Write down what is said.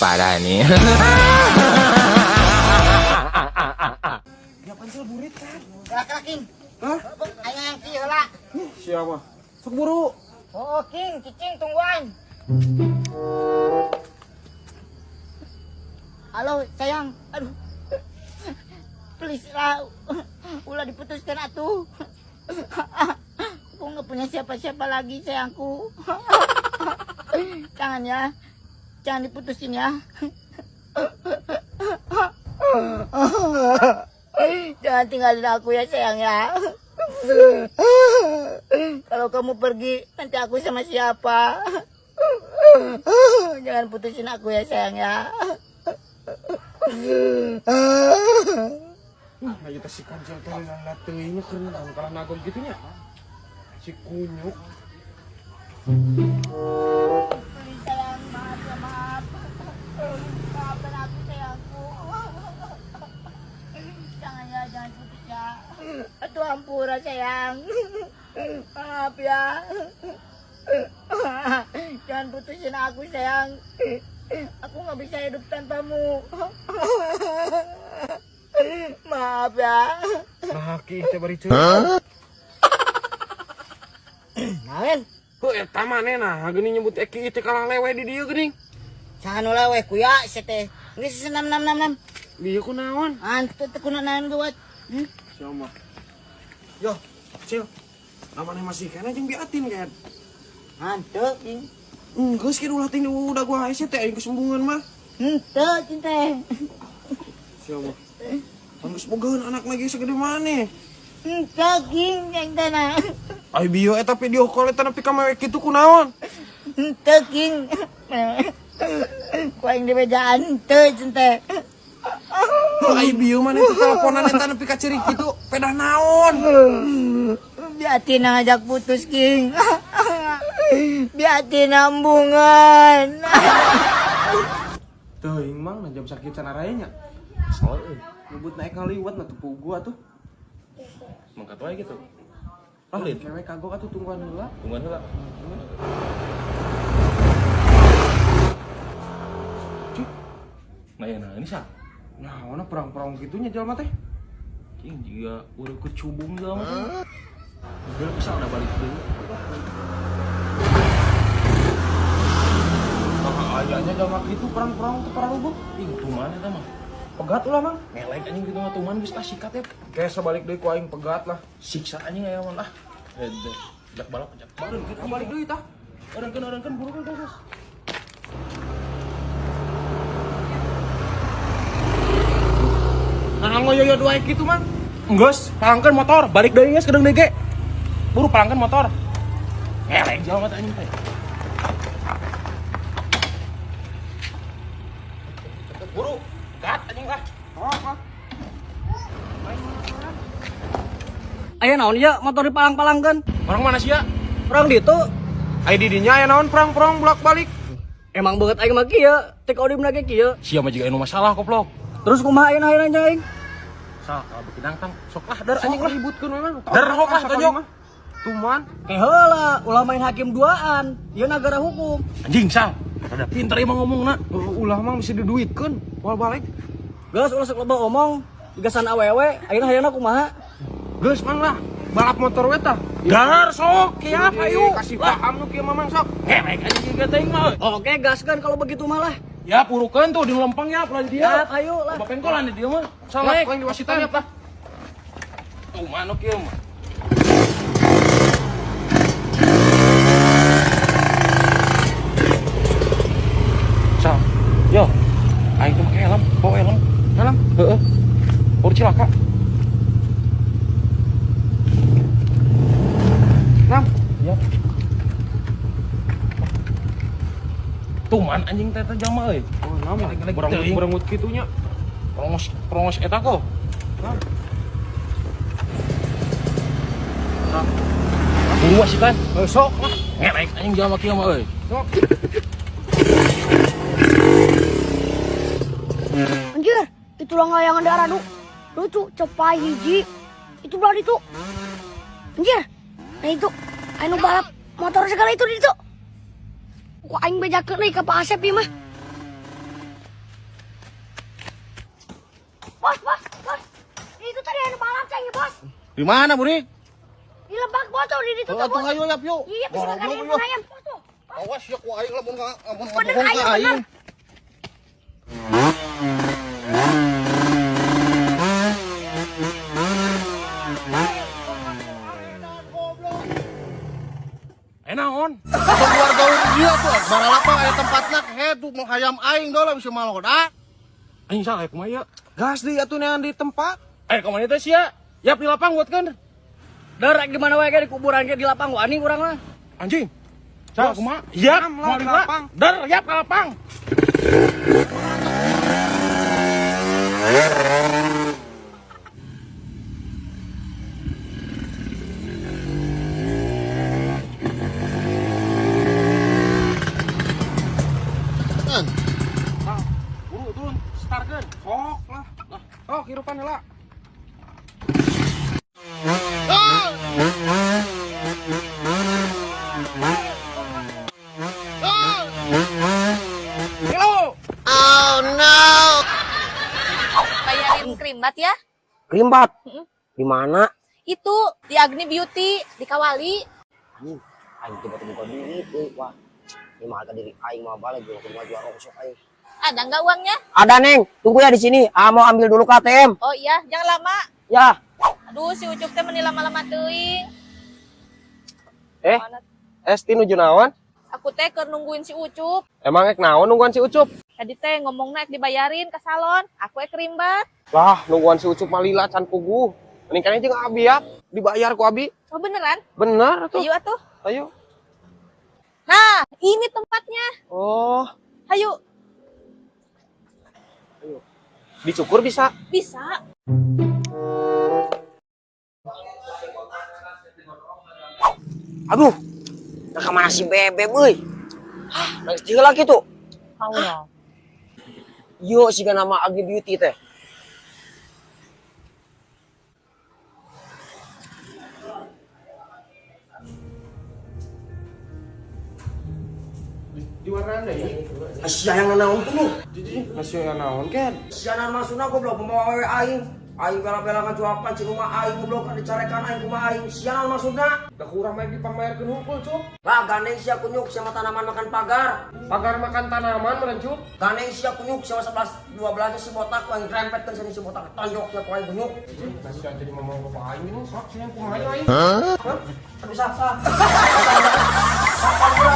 parah nih. Ya pancel burit kan. Kakak King. Hah? Ayo yang kieu lah. Siapa? Sok buru. Oh King, cicing tungguan. Halo sayang, aduh. Please lah, ulah diputuskan atuh. Aku nggak punya siapa-siapa lagi sayangku. Jangan ya, jangan diputusin ya. Jangan tinggalin aku ya sayang ya. Kalau kamu pergi, nanti aku sama siapa? Jangan putusin aku ya sayang ya. Ayo si kancil teh lihat teuingnya keren kalah nagom gitu nya. Si kunyuk. Please sayang, maaf ya maaf. Maafkan aku sayangku. Jangan ya, jangan putus ya. Aduh ampura sayang. Maaf ya. Jangan putusin aku sayang. Aku nggak bisa hidup tanpamu. Maaf ya. Nah, ki teh bari ceuk. Nawen, Heuh eta manehna geuning nyebut Eki teh kalah lewe di dieu geuning. jangan ulah weh kuya sete. Geus 666. Dieu kunaon? Anteu teu kunaon geuwat. Siapa? Yo, Cil. Namanya masih kena jeung biatin kan. Anteu king. Geus kieu ulah ting udah gua hae teh aing kesembungan mah. Henteu cinta. Siapa? Geus bogaeun anak lagi segede maneh. Henteu king yang tanah. Ai bieu eta video call eta nepi ka mewek kitu kunaon? Henteu king. Ku aing di bejaan henteu cinta. Ai bieu maneh teh teleponan eta nepi ka ciri kitu pedah naon? Biatin ngajak putus king. Biatin ambungan. Teuing mang na jam sakit sanaraya nya. Soal nyebut naik ngaliwat na tupu gua tuh. Mangkat wae gitu. Ah, cewek kagok atuh tungguan heula. Tungguan heula. Cuk, Nah ya nah ini sah. nah mana perang-perang gitunya jelema teh. Cing juga udah kecubung segala macam. Udah bisa udah balik dulu. Nah, ayahnya jelema gitu perang-perang teu parah rubuh. Ih tuman eta mah. Pegat ulah mang. Melek anjing gitu mah tuman geus sikat ya. Kayak sebalik deui ku aing pegat lah. Siksa anjing aya mah lah. Hede. Jak balap jak. Baru kita balik deui tah. Orang buru kan guys. Nah, ngoyo-yo dua gitu mang. Geus, palangkeun motor, balik deui geus kedeung deui ge. Buru palangkeun motor. Melek jalan mata anjing teh. Buru, gat anjing lah. Aya naon ya motor dipalang-palangkeun? Orang mana sih ya? Orang ditu Ai di dinya aya naon perang-perang bolak-balik. emang banget aing mah kieu, tek odi mena ge kieu. Sia mah jiga anu masalah koplok. Terus kumaha ayeuna aing? Sah, kalau bikin tang sok lah dar anjing lah. Ributkeun memang. Dar hok lah tojok. Tuman. Heula, ulah main hakim duaan. Ieu negara hukum. Anjing sah. Ada pinter emang ngomongna. Ulah mang bisa diduitkeun moal balik. Geus ulah sok loba omong, digasan awewe, ayeuna hayeuna kumaha? Geus mang lah. Balap motor we tah. Dar sok ya ayo. Kasih paham nu kieu mamang sok. Melek anjing jiga teuing mah. Oke, gaskan kalau begitu mah lah. Ya purukeun tuh di lempang ya pelan dia. Ya, ayo lah. Bapengkolan di dia mah. Salah Baik. ku yang diwasitan tah. Tuh manuk kieu mah. Sal. Yo. Aing tuh make helm, bawa helm. Helm. Heeh. Baru cilaka. Nam. Ya. Tuman anjing teh teh jalma euy. Oh, nam. Lagi-lagi Berangut teuing. berangut kitunya. Prongos eta kok. Nam. Buru wasikan. Sok lah. Ngelek anjing jalma kieu mah euy. Sok. Anjir, itulah ngayangan darah nu. Lucu, cepai hiji. Itu belah itu. Anjir, nah itu. Anu balap motor segala itu di itu. Kok aing bejakeun deui ka Pak Asep ieu mah. Bos. Itu tadi ada balap ceng ya, Bos. Di mana, Buri? Di lebak, Bos, tuh. Di itu tuh, Atuh Bos. hayu yap yuk. Iya, bisa Goblok, kali yuk. ayam, Bos, tuh. Awas ya ku aing lamun Bener, ngabohong ka aing, aing. Naon? Keluarga urang dia tuh, baralapa aya tempatna he tuh mau hayam aing dola bisa maloda. Anjing salah kumaha ieu? Gas di atuh nean di tempat. Kemana teh sia? Yap di lapang buat kan? Derek di mana wae ge di kuburan ge di lapang wani urang mah. Anjing. Salah kumaha? Yap, mau di lapang. Dar, yap ke lapang. Buru turun, startkeun. Sok lah. Oh, hirupan heula. Halo. Bayarin krimbat ya. Krimbat? Di mana? Itu di Agni Beauty di Kawali. Aing tiba-tiba buka duit, wah. Ini mah harga diri aing mah balik gua ke rumah jual rongsok aing. Ada nggak uangnya? Ada, Neng. Tunggu ya di sini. Mau ambil dulu KTM. Oh iya, jangan lama. Ya. Aduh, si Ucup teh meni lama-lama teuing. Esti nuju naon? Aku teh keur nungguin si Ucup. Emang ek naon nungguan si Ucup? Tadi teh ngomong naik dibayarin ke salon. Aku krimbat. Lah, nungguan si Ucup malila can puguh. Mending kan jeung Abi ya, dibayar ku Abi. Oh beneran? Bener tuh. Ayo atuh. Ayo. Nah, ini tempatnya. Oh, Ayo, dicukur bisa. bisa. Aduh. Nah, kemana si Bebek, euy? Nangis deui lagi tuh. Allah. Yo, siga nama Agni Beauty teh. Di warna ya? Asia yang nanaon tuh. Masih naon kan? Sianan masuna goblok pembawa wewe aing. Aing bela-bela ngajuapan cing rumah aing goblok dicarekan aing kumaha aing. Sianan masuna. Da kurang mah dipamerkeun hungkul, Cup. Lah gandeng sia kunyuk sama tanaman makan pagar. Pagar makan tanaman meureun, Cup. Gandeng sia kunyuk sama 11 12 si botak yang rempetkeun sini si botak tonjok sia ku aing kunyuk. Masih jadi ngomong ke aing ini sok sieun kumaha aing. Aduh sah. Kapan